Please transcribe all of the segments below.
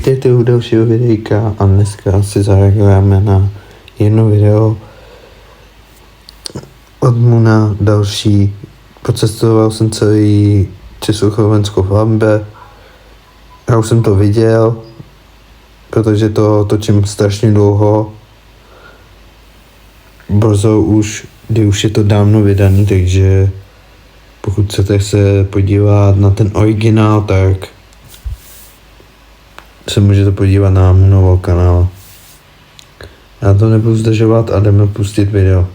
Vítejte u dalšího videjka a dneska si zareagujeme na jedno video od Muna další. Pocestoval jsem celý Československo v Lambe. Já už jsem to viděl, protože to točím strašně dlouho. Brzo už, kdy už je to dávno vydaný, takže pokud chcete se podívat na ten originál, tak se můžete podívat na Munovo kanál. Já to nebudu zdržovat a jdeme pustit video.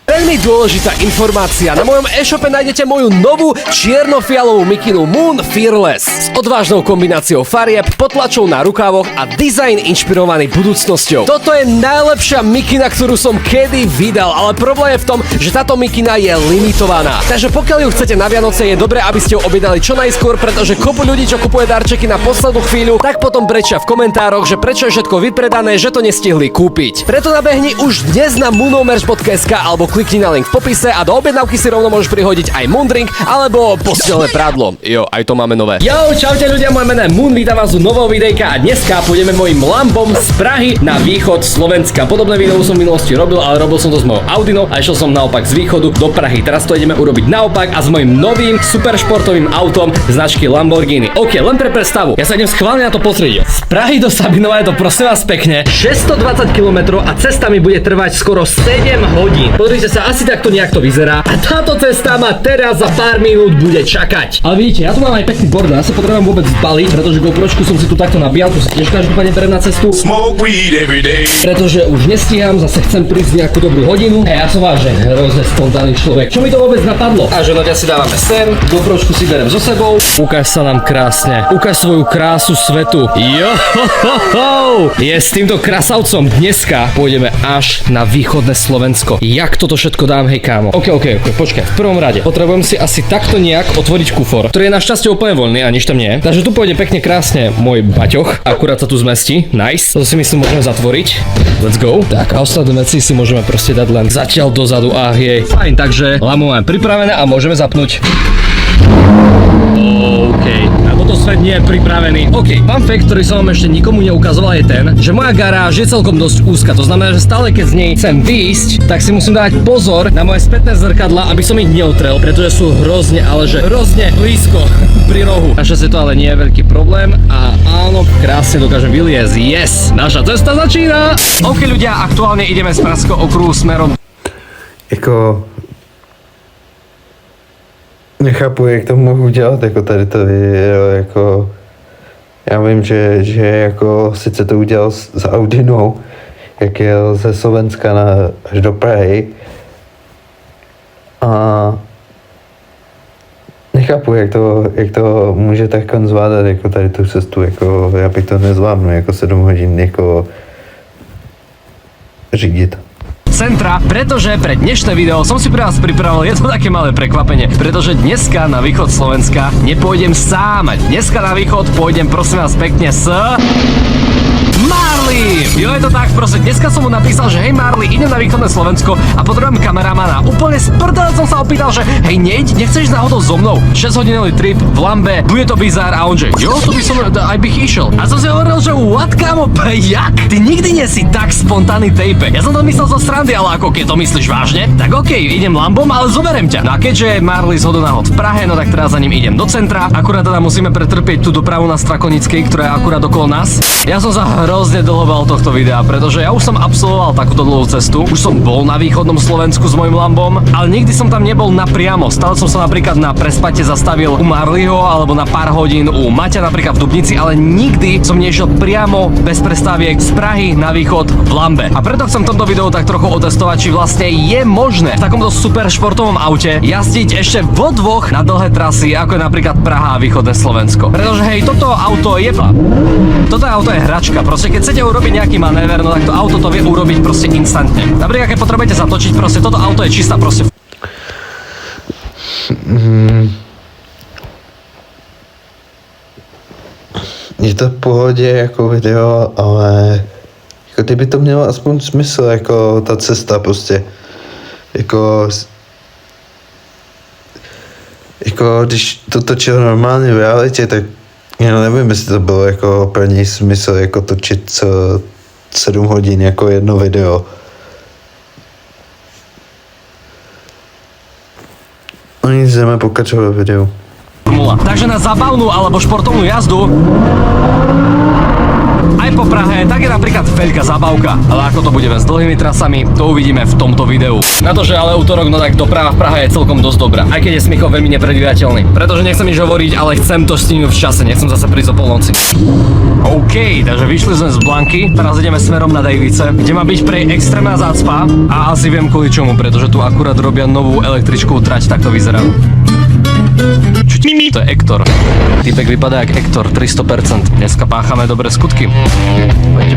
Veľmi dôležitá informácia. Na mojom e-shope nájdete moju novú čierno-fialovú mikinu Moon Fearless s odvážnou kombináciou farieb, potlačov na rukávoch a dizajn inšpirovaný budúcnosťou. Toto je najlepšia mikina, ktorú som kedy vydal, ale problém je v tom, že táto mikina je limitovaná. Takže pokiaľ ju chcete na Vianoce, je dobré, aby ste ju objednali čo najskôr, pretože kopu ľudí, čo kupuje darčeky na poslednú chvíľu, tak potom brečia v komentároch, že prečo je všetko vypredané, že to nestihli kúpiť. Preto nabehni už dnes na moonomerch.sk alebo klikni na link v popise a do objednávky si rovno môžeš prihodiť aj Moondrink alebo postelné prádlo. Jo, aj to máme nové. Jo, čaute ľudia, moje meno je Moon, vítam vás u nového videjka a dneska pôjdeme mojim Lambom z Prahy na východ Slovenska. Podobné video som v minulosti robil, ale robil som to s mojou Audinou a išiel som naopak z východu do Prahy. Teraz to ideme urobiť naopak a s mojim novým superšportovým autom značky Lamborghini. OK, len pre predstavu. Ja sa idem schválne na to pozrieť. Z Prahy do Sabinova je to prosím vás pekne 620 km a cesta mi bude trvať skoro 7 hodín. Pozrite sa, asi takto nejak to vyzerá a táto cesta ma teraz za pár minút bude čakať. Ale vidíte, ja tu mám aj pekný bordel, ja sa potrebujem vôbec zbaliť, pretože GoPročku som si tu takto nabíjal, tu si tiež každopádne berem na cestu. Pretože už nestíham, zase chcem prísť nejakú dobrú hodinu. Ja som vážne hrozne spontánny človek. Čo mi to vôbec napadlo? A že noťa si dávame sem, GoPročku si berem so sebou. Ukáž sa nám krásne, ukáž svoju krásu svetu. Je s týmto krasavcom dneska pôjdeme až na východné Slovensko. Jak toto všetko dám, hej kámo. OK, počkaj, v prvom rade potrebujem si asi takto nejak otvoriť kufor, ktorý je našťastie úplne voľný a nič tam nie je. Takže tu pôjde pekne krásne môj baťoch, akurát sa tu zmestí, nice. Toto si myslím môžeme zatvoriť. Let's go. Tak a ostatné veci si môžeme proste dať len zatiaľ dozadu a jej. Fajn, takže Lambo máme pripravené a môžeme zapnúť. OK, na toto svet nie je pripravený. OK, fun fact, ktorý som vám ešte nikomu neukazoval je ten, že moja garáž je celkom dosť úzka. To znamená, že stále keď z nej chcem výjsť, tak si musím dávať pozor na moje spätné zrkadlá, aby som ich neotrel, pretože sú hrozne, ale že hrozne blízko pri rohu. Našťastie to ale nie je veľký problém a áno, krásne dokážem vyliezť. Yes, naša cesta začína. OK ľudia, aktuálne ideme z Pražského okruhu smerom. Nechápu, jak to mohu dělat, jako tady to video, jako já vím, že jako sice to udělal s Audinou, jak jel ze Slovenska až do Prahy a nechápu, jak to může tak zvládat, jako tady tu cestu, jako já bych to nezvládnu, jako 7 hodin, jako řídit. Centra, pretože pre dnešné video som si pre vás pripravil jedno také malé prekvapenie, pretože dneska na východ Slovenska nepôjdem sám. Dneska na východ pôjdem prosím vás pekne s Marley! Jo, je to tak, proste dneska som mu napísal, že hej Marley, idem na východné Slovensko a potrebujem kameramana. Úplne sprdele som sa opýtal, že hej nechceš náhodou so mnou? 6-hodinový trip v Lambe, bude to bizár a on že jo, to by som aj bych išiel. A som si hovoril, že what kámo, jak? Ty nikdy nie si tak spontánny tejpe. Ja som to myslel zo srandy, ale ako keď to myslíš vážne, tak okej, idem Lambom, ale zoberiem ťa. No a keďže je Marley zhodou náhod v Prahe, no tak teraz za ním idem do centra. Akurát teda musíme pretrpieť tú dopravu na Strakonickej, ktorá je akurát okolo nás. Ja som sa hrozne dlho bál tohto videa, pretože ja už som absolvoval takúto dlhú cestu. Už som bol na východnom Slovensku s mojím Lambom, ale nikdy som tam nebol napriamo. Stále som sa napríklad na prespate zastavil u Marleyho alebo na pár hodín u Maťa napríklad v Dubnici, ale nikdy som nešiel priamo bez prestáviek z Prahy na východ v Lambe. A preto chcem v tomto videu tak trochu otestovať, či vlastne je možné v takomto super športovom aute jazdiť ešte vo dvoch na dlhé trasy, ako je napríklad Praha a východné Slovensko. Pretože hej, toto auto je hračka. Proste keď chcete urobiť nejaký manéver, no tak to auto to vie urobiť proste instantne. Napríklad keď potrebujete zatočiť, proste toto auto je čistá proste. Je to v pohodě jako video, ale jako kdyby to mělo aspoň smysl, jako ta cesta prostě. Jako když to točil normálně v realitě, tak Já nevím, jestli to bylo jako pro něj smysl jako točit 7 hodin jako jedno video. Oni jdeme pokračovat v videu. Takže na zabavnú alebo športovnú jazdu aj po Prahe, tak je napríklad veľká zabavka. Ale ako to bude s dlhými trasami, to uvidíme v tomto videu. Na to, že ale útorok, no tak doprava v Prahe je celkom dosť dobrá. Aj keď je Smichov veľmi nepredvídateľný. Pretože nechcem nič hovoriť, ale chcem to stihnúť v čase, nechcem zase prísť o polnoci. OK, takže vyšli sme z Blanky, teraz ideme smerom na Dejvice, kde má byť prej extrémna zácpa a asi viem kvôli čomu, pretože tu akurát robia novú električkovú trať, tak to vyzerá. To je Ektor. Týpek vypadá jak Ektor, 300%. Dneska páchame dobré skutky.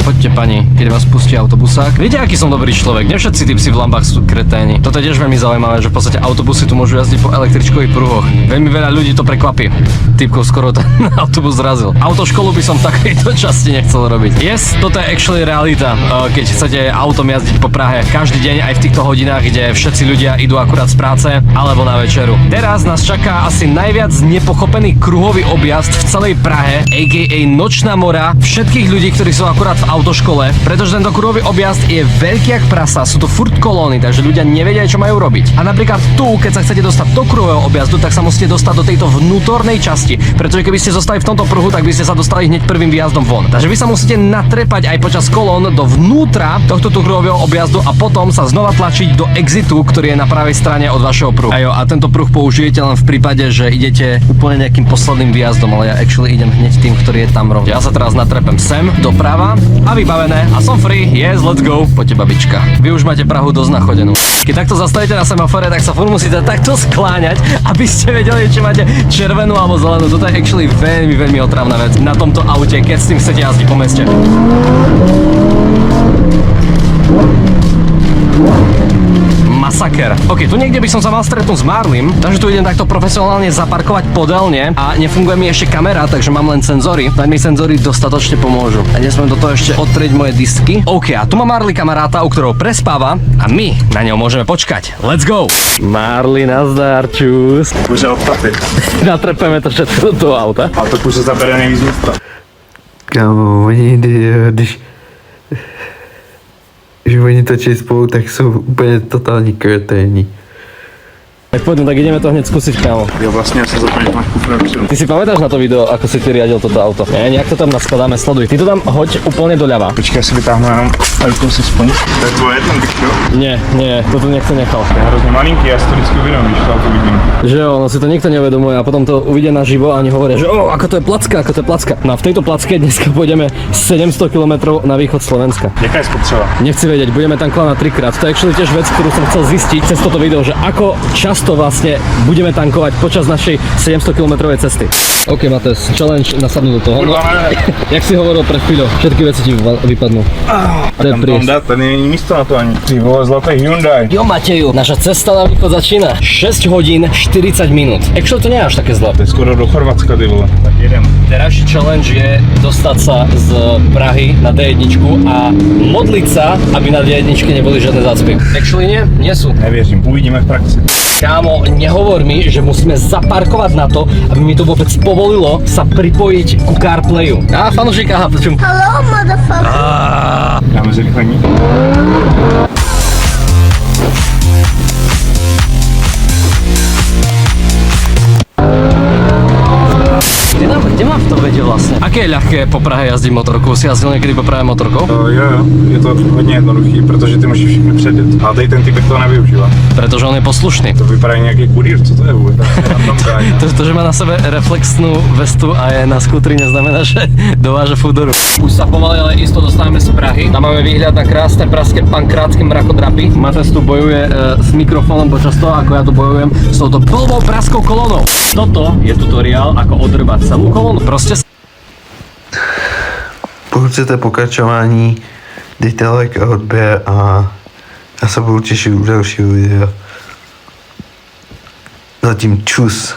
Poďte pani, keď vás pustí autobusák. Viete, aký som dobrý človek, ne všetci tí psi v lambách sú kreténi. Toto je tiež veľmi zaujímavé, že v podstate autobusy tu môžu jazdiť po električkových pruhoch. Veľmi veľa ľudí to prekvapí. Týpkov skoro ten autobus zrazil. Autoškolu by som v takejto časti nechcel robiť. Yes, toto je actually realita. Keď chcete autom jazdiť po Prahe každý deň aj v týchto hodinách, kde všetci ľudia idú akurát z práce alebo na večeru. Teraz nás čaká asi najviac nepochopený kruhový objazd v celej Prahe, a.k.a. nočná mora všetkých ľudí, ktorí sú akurát v autoškole, pretože tento kruhový objazd je veľký jak prasa, sú to furt kolóny, takže ľudia nevedia, čo majú robiť. A napríklad tu, keď sa chcete dostať do kruhového objazdu, tak sa musíte dostať do tejto vnútornej časti, pretože keby ste zostali v tomto pruhu, tak by ste sa dostali hneď prvým výjazdom von. Takže vy sa musíte natrepať aj počas kolón do vnútra tohto kruhového objazdu a potom sa znova tlačiť do exitu, ktorý je na pravej strane od vašeho pruhu. A tento pruh použijete len v prípade, že idete úplne nejakým posledným výjazdom, ale ja actually idem hneď tým, ktorý je tam rovno. Ja sa teraz natrepem sem, doprava a vybavené a som free, yes, let's go. Poďte babička. Vy už máte Prahu dosť nachodenú. Keď takto zastavíte na semafore, tak sa furt musíte takto skláňať, aby ste vedeli, či máte červenú alebo zelenú. Toto je actually veľmi, veľmi otravná vec na tomto aute, keď s tým chcete jazdiť po meste. Masaker. OK, tu niekde by som sa mal stretnúť s Marlim, takže tu idem takto profesionálne zaparkovať podélne a nefunguje mi ešte kamera, takže mám len senzory. Len mi senzory dostatočne pomôžu. A nesmiem do toho ešte odtrieť moje disky. OK, a tu má Marli kamaráta, u ktorého prespáva a my na ňo môžeme počkať. Let's go! Marli, nazdar, čus. Může odtapit. Natrepeme to všetko do toho auta. A to už se zabere nejvíc místa. Kámo, když oni točí spolu, tak jsou úplně totální kreténi. Tak poďme, tak ideme to hneď skúsiť, kámo. Jo, vlastně se zapomněl máš kufr napřed. Ty si pamätáš na to video, ako si ty riadil toto auto? Nie, nejak to tam naskladáme, sleduj. Ty to tam hoď úplne doľava. Počkej, já si vytáhnu jenom rukou si splň. To je tvoje ten tyk, jo? Nie, toto niekto nechal. Je hrozně malinký, já si to vždycky uvědomím, když to auto vidím. Že jo, no si to nikto neuvedomuje a potom to uvidia naživo a oni hovoria, že ako to je placka. No a v tejto placke dneska pôjdeme 700 km na východ Slovenska. Jaká je spotřeba? Nechci vedieť, budeme tankovať na 3-krát. To je actually tiež vec, ktorú som chcel zistiť cez toto video, že ako často vlastne budeme tankovať počas našej 700 km cesty. OK, Mates, challenge nasadnú do toho. No, jak si hovoril pred chvíľou, všetky veci ti vypadnú. To je prísť. Tady není místo na to ani. Ty vole, zlatý Hyundai. Jo, Mateju, naša cesta na východ začína. 6 hodín 40 minút. Actually to nie je až také zlé. To je skoro do Chorvatska, ty vole. Tak jedem. Terajší challenge je dostať sa z Prahy na D1 a modliť sa, aby na D1 neboli žiadne zácpy. Actually nie sú. Nevěřím, uvidíme v praxi. Kámo, nehovor mi, že musíme zaparkovať na to, aby mi to vôbec povolilo sa pripojiť ku CarPlayu. Á, fanúšik, aha, počujem. Hello, motherfucker. Dáme zrychlení. Kde mám v to vedieť vlastne? Aké je ľahké po Prahe jazdiť motorkou? Si jazdil niekedy po Prahe motorkou? Jo, je to hodně jednoduchý, protože ty můžeš všechny předjet. A tady ten typek to nevyužívá. Pretože on je poslušný. To vypadá nějaký kurýr, co to je vůbec? To, že má na sebe reflexnú vestu a je na skútri, neznamená, že dováža fúdoru. Už sa pomaly, ale isto dostávame z Prahy. Tam máme výhľad na krásne pražské pankrátske mrakodrapy. Mates tu bojuje s mikrofónom počas toho, ako ja tu bojujem s touto blbou pražskou kolónou. Toto je tutoriál, ako odrbať celú kolónu. Proste Pokud chcete pokračování, dejte like a odběr a já se budu těšit u dalšího videa. Zatím čus.